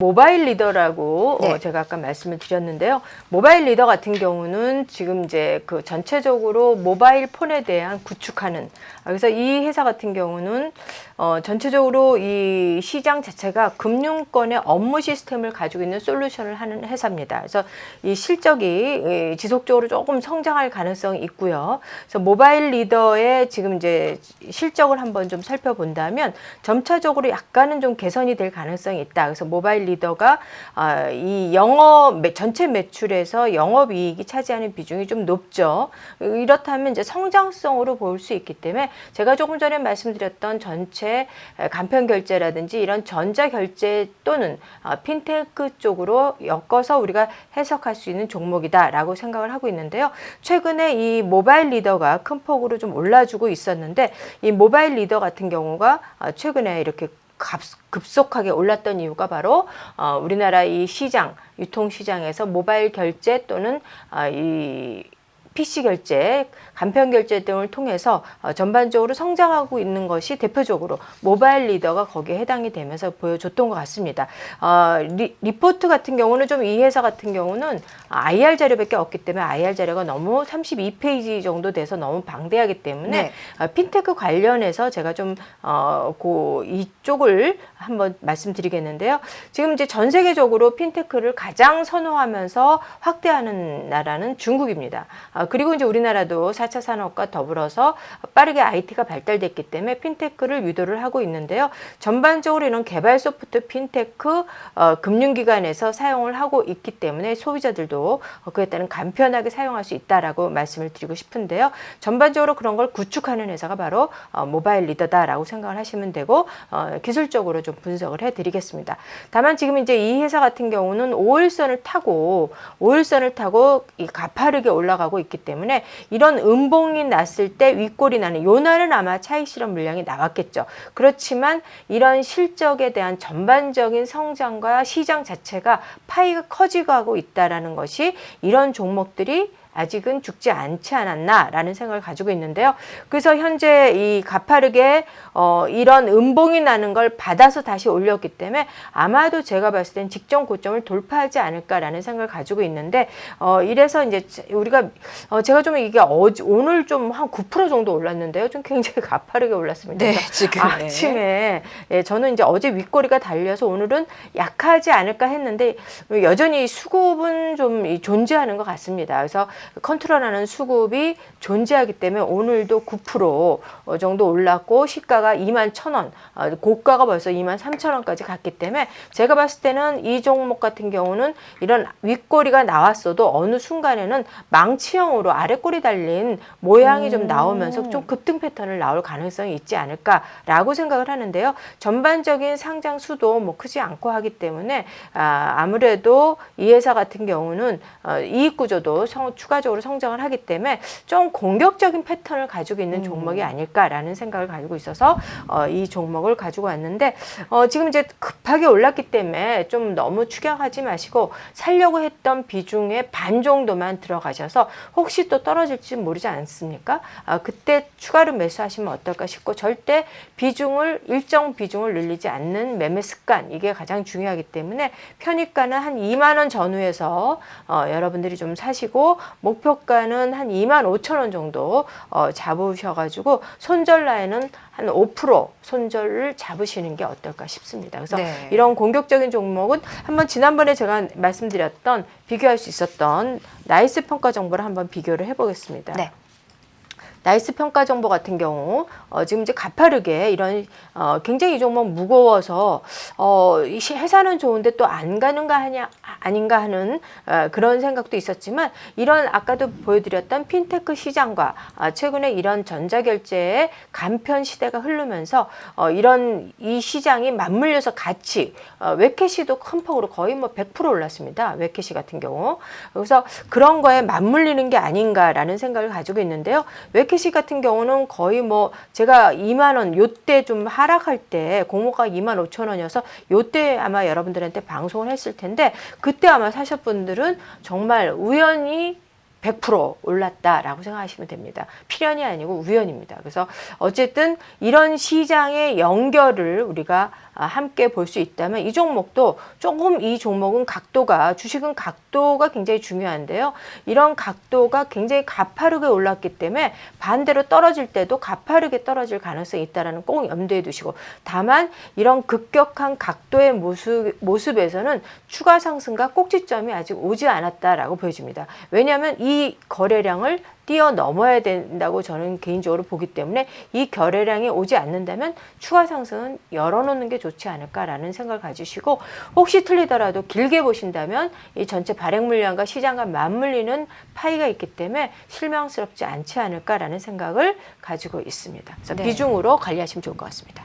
모바일 리더라고 네. 제가 아까 말씀을 드렸는데요. 모바일 리더 같은 경우는 지금 이제 그 전체적으로 모바일 폰에 대한 구축하는, 그래서 이 회사 같은 경우는 전체적으로 이 시장 자체가 금융권의 업무 시스템을 가지고 있는 솔루션을 하는 회사입니다. 그래서 이 실적이 지속적으로 조금 성장할 가능성이 있고요. 그래서 모바일 리더의 지금 이제 실적을 한번 좀 살펴본다면 점차적으로 약간은 좀 개선이 될 가능성이 있다. 그래서 모바일 리더가 이 전체 매출에서 영업이익이 차지하는 비중이 좀 높죠. 이렇다면 이제 성장성으로 볼 수 있기 때문에 제가 조금 전에 말씀드렸던 전체 간편결제라든지 이런 전자결제 또는 핀테크 쪽으로 엮어서 우리가 해석할 수 있는 종목이다라고 생각을 하고 있는데요. 최근에 이 모바일 리더가 큰 폭으로 좀 올라주고 있었는데, 이 모바일 리더 같은 경우가 최근에 이렇게 급속하게 올랐던 이유가 바로 우리나라 이 시장, 유통시장에서 모바일 결제 또는 이 PC 결제, 간편 결제 등을 통해서 전반적으로 성장하고 있는 것이 대표적으로 모바일 리더가 거기에 해당이 되면서 보여줬던 것 같습니다. 리포트 같은 경우는 좀 이 회사 같은 경우는 IR 자료밖에 없기 때문에 IR 자료가 너무 32페이지 정도 돼서 너무 방대하기 때문에 네. 핀테크 관련해서 제가 좀 이쪽을 한번 말씀드리겠는데요. 지금 이제 전 세계적으로 핀테크를 가장 선호하면서 확대하는 나라는 중국입니다. 그리고 이제 우리나라도 4차 산업과 더불어서 빠르게 IT가 발달됐기 때문에 핀테크를 유도를 하고 있는데요. 전반적으로 이런 개발 소프트 핀테크 금융기관에서 사용을 하고 있기 때문에 소비자들도 그에 따른 간편하게 사용할 수 있다라고 말씀을 드리고 싶은데요. 전반적으로 그런 걸 구축하는 회사가 바로 모바일 리더다라고 생각을 하시면 되고, 기술적으로 좀 분석을 해드리겠습니다. 다만 지금 이제 이 회사 같은 경우는 5일선을 타고 이 가파르게 올라가고 있기 때문에 이런 음봉이 났을 때 윗골이 나는 요 날은 아마 차익 실현 물량이 나왔겠죠. 그렇지만 이런 실적에 대한 전반적인 성장과 시장 자체가 파이가 커지고 있다라는 것이 이런 종목들이 아직은 죽지 않지 않았나라는 생각을 가지고 있는데요. 그래서 현재 이 가파르게 이런 음봉이 나는 걸 받아서 다시 올렸기 때문에 아마도 제가 봤을 땐 직전 고점을 돌파하지 않을까라는 생각을 가지고 있는데, 이래서 이제 우리가 제가 좀 이게 오늘 좀 한 9% 정도 올랐는데요. 좀 굉장히 가파르게 올랐습니다. 네, 지금 아침에 저는 이제 어제 윗꼬리가 달려서 오늘은 약하지 않을까 했는데 여전히 수급은 좀 존재하는 것 같습니다. 그래서 컨트롤하는 수급이 존재하기 때문에 오늘도 9% 정도 올랐고 시가가 21,000원, 고가가 벌써 23,000원까지 갔기 때문에 제가 봤을 때는 이 종목 같은 경우는 이런 윗꼬리가 나왔어도 어느 순간에는 망치형으로 아랫꼬리 달린 모양이 좀 나오면서 좀 급등 패턴을 나올 가능성이 있지 않을까라고 생각을 하는데요. 전반적인 상장 수도 뭐 크지 않고 하기 때문에 아무래도 이 회사 같은 경우는 이익 구조도 추가적으로 성장을 하기 때문에 좀 공격적인 패턴을 가지고 있는 종목이 아닐까라는 생각을 가지고 있어서 이 종목을 가지고 왔는데, 지금 이제 급하게 올랐기 때문에 좀 너무 추격하지 마시고 살려고 했던 비중의 반 정도만 들어가셔서 혹시 또 떨어질지 모르지 않습니까? 그때 추가로 매수하시면 어떨까 싶고, 절대 일정 비중을 늘리지 않는 매매 습관, 이게 가장 중요하기 때문에 편입가는 한 2만 원 전후에서 여러분들이 좀 사시고 목표가는 한 25,000원 정도 잡으셔가지고 손절 라인은 한 5% 손절을 잡으시는 게 어떨까 싶습니다. 그래서 네. 이런 공격적인 종목은 한번 지난번에 제가 말씀드렸던 비교할 수 있었던 나이스 평가 정보를 한번 비교를 해보겠습니다. 네. 나이스 평가 정보 같은 경우 지금 이제 가파르게 이런 굉장히 이 종목 무거워서 이 회사는 좋은데 또 안 가는가 아닌가 하는 그런 생각도 있었지만, 이런 아까도 보여드렸던 핀테크 시장과 최근에 이런 전자결제의 간편 시대가 흐르면서 이런 이 시장이 맞물려서 같이 웨캐시도 큰 폭으로 거의 뭐 100% 올랐습니다. 웨캐시 같은 경우. 그래서 그런 거에 맞물리는 게 아닌가라는 생각을 가지고 있는데요. 웨캐시 같은 경우는 거의 뭐 제가 2만 원 요때 좀 하락할 때 공모가 25,000원이어서 요때 아마 여러분들한테 방송을 했을 텐데, 그때 아마 사실 분들은 정말 우연히 100% 올랐다라고 생각하시면 됩니다. 필연이 아니고 우연입니다. 그래서 어쨌든 이런 시장의 연결을 우리가 함께 볼 수 있다면 이 종목도 조금 이 종목은 각도가 주식은 각도가 굉장히 중요한데요. 이런 각도가 굉장히 가파르게 올랐기 때문에 반대로 떨어질 때도 가파르게 떨어질 가능성이 있다는 꼭 염두에 두시고 다만 이런 급격한 각도의 모습에서는 추가 상승과 꼭지점이 아직 오지 않았다라고 보여집니다. 왜냐하면 이 거래량을 뛰어넘어야 된다고 저는 개인적으로 보기 때문에 이 거래량이 오지 않는다면 추가 상승은 열어놓는 게 좋지 않을까라는 생각을 가지시고 혹시 틀리더라도 길게 보신다면 이 전체 발행 물량과 시장과 맞물리는 파이가 있기 때문에 실망스럽지 않지 않을까라는 생각을 가지고 있습니다. 그래서 네. 비중으로 관리하시면 좋을 것 같습니다.